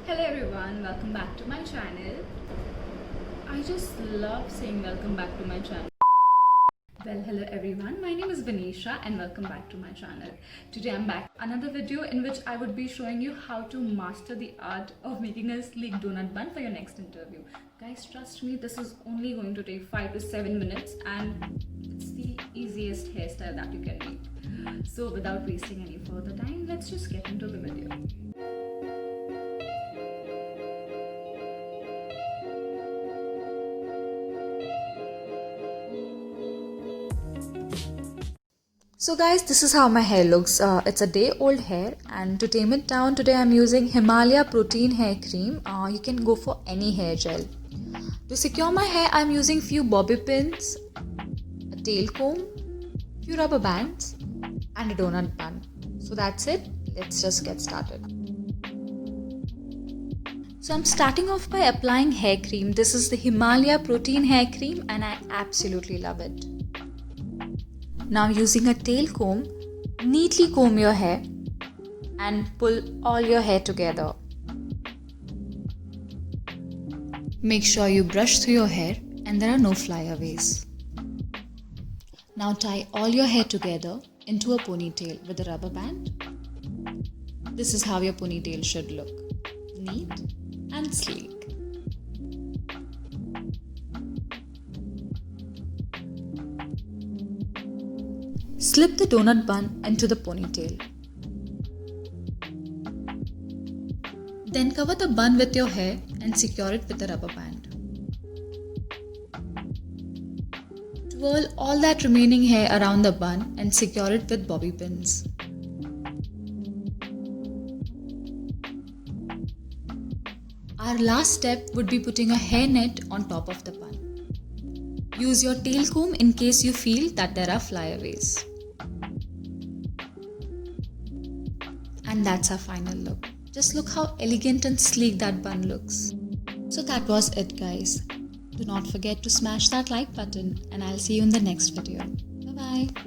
Hello everyone, welcome back to my channel. I just love saying welcome back to my channel. Well, hello everyone, my name is Vanisha and welcome back to my channel. Today I'm back with another video in which I would be showing you how to master the art of making a sleek donut bun for your next interview. Guys, trust me, this is only going to take 5 to 7 minutes and it's the easiest hairstyle that you can make. So without wasting any further time, let's just get into the video. So guys, this is how my hair looks. It's a day old hair, and to tame it down today I'm using Himalaya protein hair cream. You can go for any hair gel. To secure my hair I'm using few bobby pins, a tail comb, few rubber bands and a donut bun. So that's it. Let's just get started. So I'm starting off by applying hair cream. This is the Himalaya protein hair cream and I absolutely love it. Now using a tail comb, neatly comb your hair and pull all your hair together. Make sure you brush through your hair and there are no flyaways. Now tie all your hair together into a ponytail with a rubber band. This is how your ponytail should look. Neat and sleek. Slip the donut bun into the ponytail. Then cover the bun with your hair and secure it with a rubber band. Twirl all that remaining hair around the bun and secure it with bobby pins. Our last step would be putting a hair net on top of the bun. Use your tail comb in case you feel that there are flyaways. And that's our final look. Just look how elegant and sleek that bun looks. So that was it, guys. Do not forget to smash that like button and I'll see you in the next video. Bye bye.